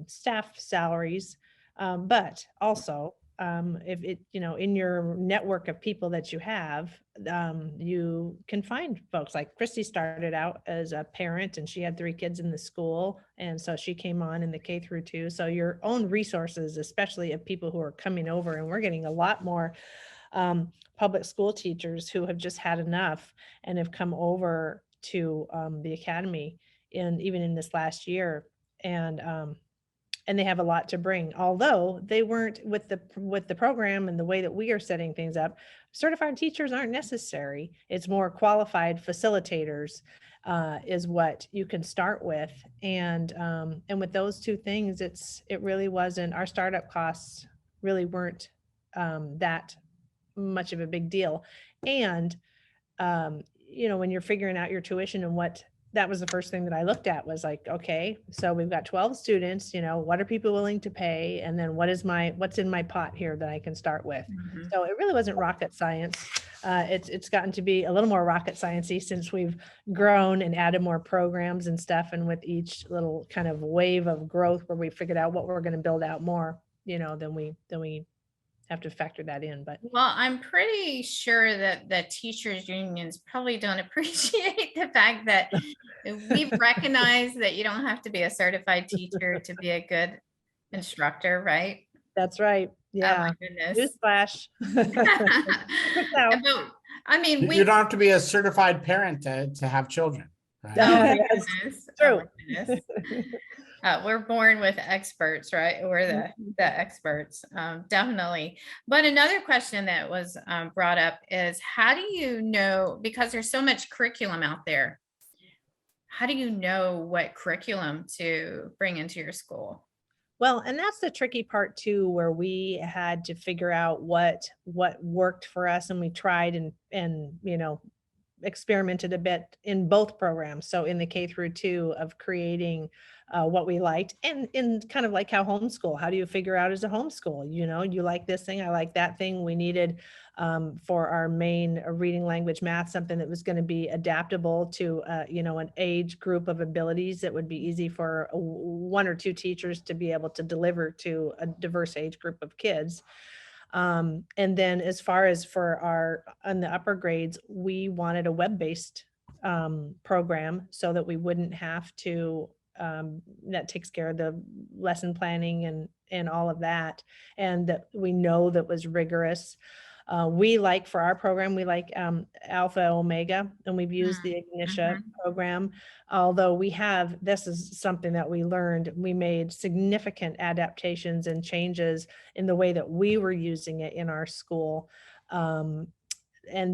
staff salaries, but also if it, in your network of people that you have, you can find folks. Like Christy started out as a parent and she had 3 kids in the school. And so she came on in the K-2. So your own resources, especially of people who are coming over, and we're getting a lot more public school teachers who have just had enough and have come over to the academy even in this last year. And they have a lot to bring, although they weren't with the program and the way that we are setting things up. Certified teachers aren't necessary. It's more qualified facilitators is what you can start with. And with those 2 things, it really wasn't, our startup costs really weren't that much of a big deal. And when you're figuring out your tuition and what, that was the first thing that I looked at, was like, okay, so we've got 12 students, what are people willing to pay? And then what's in my pot here that I can start with? Mm-hmm. So it really wasn't rocket science. It's gotten to be a little more rocket sciencey since we've grown and added more programs and stuff. And with each little kind of wave of growth where we figured out what we're going to build out more, then we have to factor that in. But well, I'm pretty sure that the teachers unions probably don't appreciate the fact that we've recognized that you don't have to be a certified teacher to be a good instructor, right? That's right. Yeah. Oh my goodness. Newsflash. I mean, you don't have to be a certified parent to have children. Right? Oh, yes. True. We're born with experts, right? We're the experts, definitely. But another question that was brought up is, how do you know, because there's so much curriculum out there, how do you know what curriculum to bring into your school? Well, and that's the tricky part too, where we had to figure out what worked for us, and we tried and experimented a bit in both programs. So in the K through 2 of creating what we liked, and in kind of like how homeschool, how do you figure out as a homeschool, you like this thing, I like that thing. We needed for our main reading, language, math, something that was going to be adaptable to an age group of abilities that would be easy for one or two teachers to be able to deliver to a diverse age group of kids. And then as far as for our, on the upper grades, we wanted a web-based program so that we wouldn't have to, that takes care of the lesson planning and all of that. And that we know that was rigorous. We like, for our program, we like Alpha Omega, and we've used the Ignitia program. Although this is something that we learned, we made significant adaptations and changes in the way that we were using it in our school. And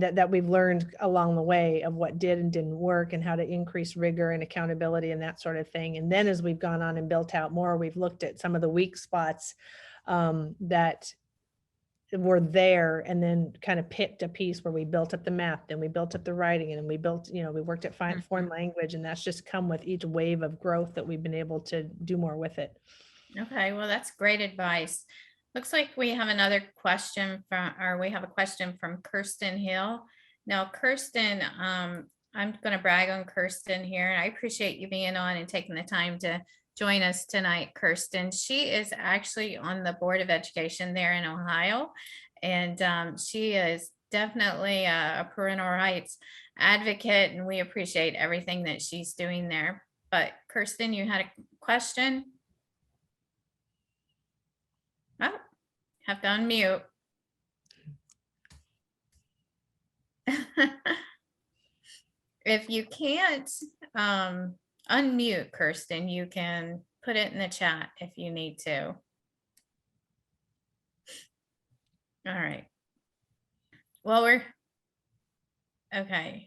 that we've learned along the way of what did and didn't work, and how to increase rigor and accountability and that sort of thing. And then as we've gone on and built out more, we've looked at some of the weak spots that were there, and then kind of picked a piece where we built up the math, then we built up the writing, and then we built, we worked at foreign language, and that's just come with each wave of growth that we've been able to do more with it. Okay, well, that's great advice. Looks like we have another question we have a question from Kirsten Hill. Now, Kirsten, I'm going to brag on Kirsten here, and I appreciate you being on and taking the time to join us tonight, Kirsten. She is actually on the Board of Education there in Ohio, and she is definitely a parental rights advocate, and we appreciate everything that she's doing there. But Kirsten, you had a question? Oh, have to unmute. If you can't unmute, Kirsten, you can put it in the chat if you need to. All right. Well, we're okay.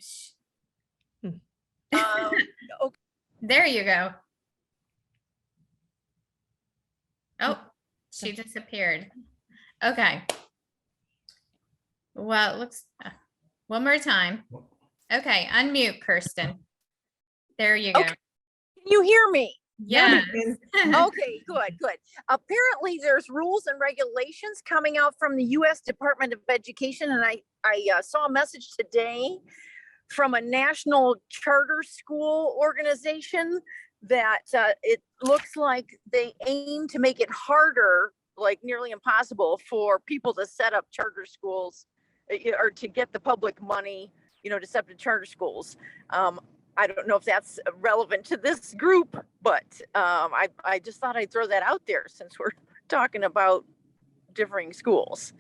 Okay. There you go. Oh, she disappeared. Okay. Well, it looks one more time. Okay, unmute, Kirsten. There you go. Okay. Can you hear me? Yeah. Okay, good. Apparently there's rules and regulations coming out from the U.S. Department of Education, and I saw a message today from a national charter school organization that it looks like they aim to make it harder, like nearly impossible, for people to set up charter schools or to get the public money, to set up charter schools. I don't know if that's relevant to this group, but I just thought I'd throw that out there since we're talking about differing schools.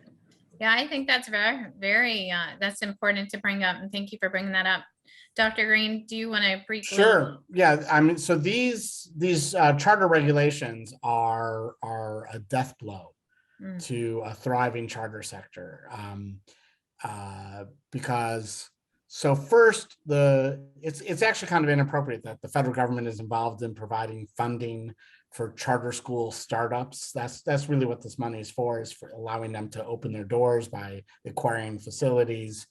Yeah, I think that's very, that's important to bring up, and thank you for bringing that up. Dr. Green, do you want to briefly? Sure. Yeah. I mean, so these charter regulations are a death blow to a thriving charter sector, because so first, it's actually kind of inappropriate that the federal government is involved in providing funding for charter school startups. That's really what this money is for allowing them to open their doors by acquiring facilities.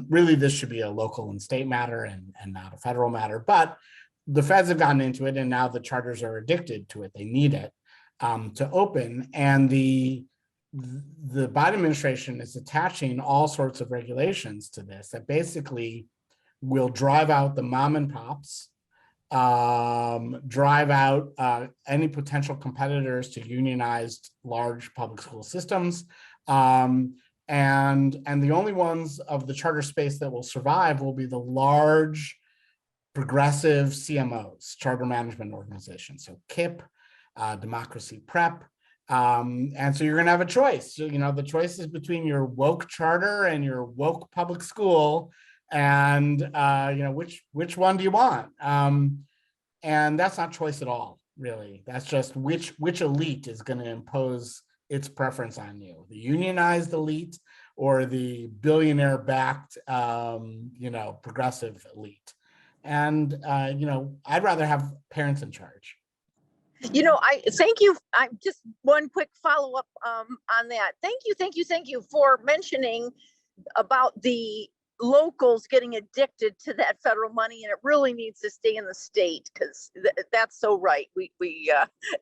Really, this should be a local and state matter and not a federal matter. But the feds have gotten into it, and now the charters are addicted to it. They need it to open, and the Biden administration is attaching all sorts of regulations to this that basically will drive out the mom and pops, drive out any potential competitors to unionized large public school systems. And the only ones of the charter space that will survive will be the large progressive CMOs, charter management organizations. So KIP, Democracy Prep. And so you're going to have a choice. So, the choice is between your woke charter and your woke public school, and which one do you want? And that's not choice at all. really. That's just which elite is going to impose its preference on you, the unionized elite or the billionaire backed, progressive elite. And, I'd rather have parents in charge. I thank you. I just one quick follow up on that. Thank you for mentioning about the locals getting addicted to that federal money, and it really needs to stay in the state, because that's so right. We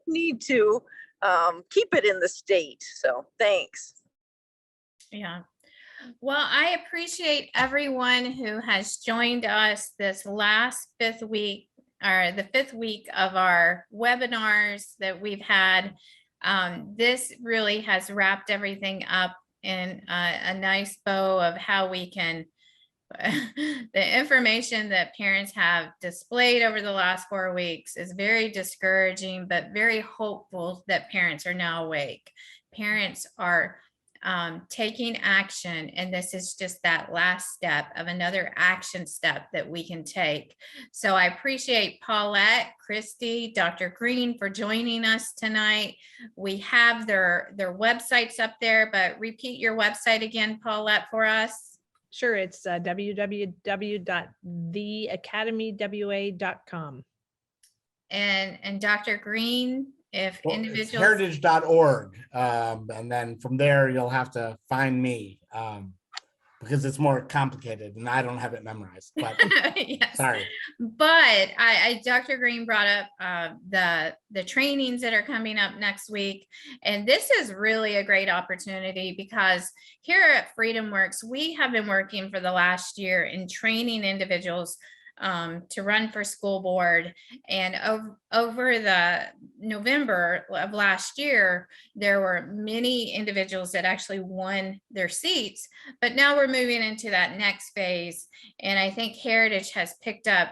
need to keep it in the state. So thanks. Yeah. Well, I appreciate everyone who has joined us this last fifth week, or the fifth week of our webinars that we've had. This really has wrapped everything up in a nice bow of how we can the information that parents have displayed over the last 4 weeks is very discouraging, but very hopeful that parents are now awake. Parents are taking action, and this is just that last step of another action step that we can take. So I appreciate Paulette, Christy, Dr. Green for joining us tonight. We have their websites up there, but repeat your website again, Paulette, for us. Sure, it's www.theacademywa.com. And Dr. Green, if individuals, heritage.org, and then from there you'll have to find me, because it's more complicated and I don't have it memorized, but yes. Sorry. But Dr. Green brought up the trainings that are coming up next week. And this is really a great opportunity, because here at FreedomWorks, we have been working for the last year in training individuals to run for school board. And over the November of last year, there were many individuals that actually won their seats, but now we're moving into that next phase. And I think Heritage has picked up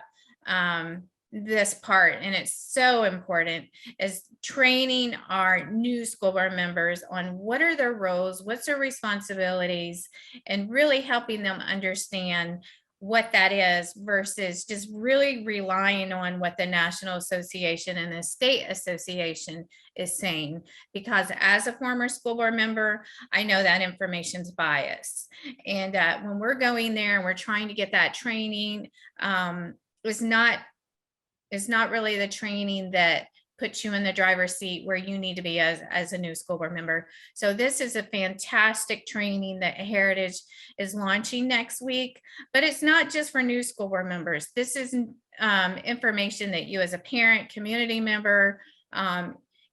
this part, and it's so important, is training our new school board members on what are their roles, what's their responsibilities, and really helping them understand what that is versus just really relying on what the National Association and the State Association is saying. Because as a former school board member, I know that information's biased. And when we're going there and we're trying to get that training, it's not really the training that puts you in the driver's seat where you need to be as a new school board member. So this is a fantastic training that Heritage is launching next week, but it's not just for new school board members. This is information that you as a parent, community member,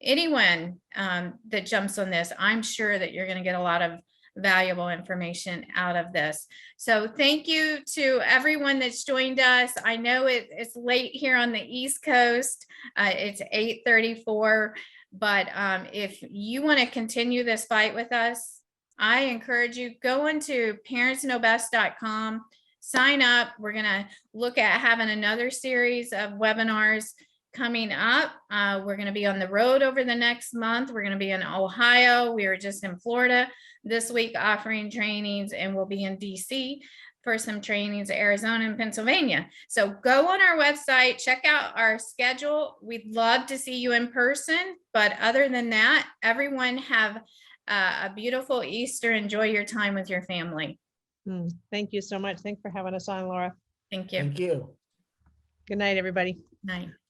anyone that jumps on this, I'm sure that you're going to get a lot of valuable information out of this. So thank you to everyone that's joined us. I know it's late here on the East Coast. It's 8:34, but if you want to continue this fight with us, I encourage you, go into parentsknowbest.com, sign up. We're going to look at having another series of webinars coming up. We're going to be on the road over the next month. We're going to be in Ohio. We were just in Florida this week offering trainings, and we'll be in DC for some trainings, Arizona and Pennsylvania. So go on our website, check out our schedule. We'd love to see you in person, but other than that, everyone have a beautiful Easter. Enjoy your time with your family. Thank you so much. Thanks for having us on, Laura. Thank you. Thank you. Good night, everybody. Night.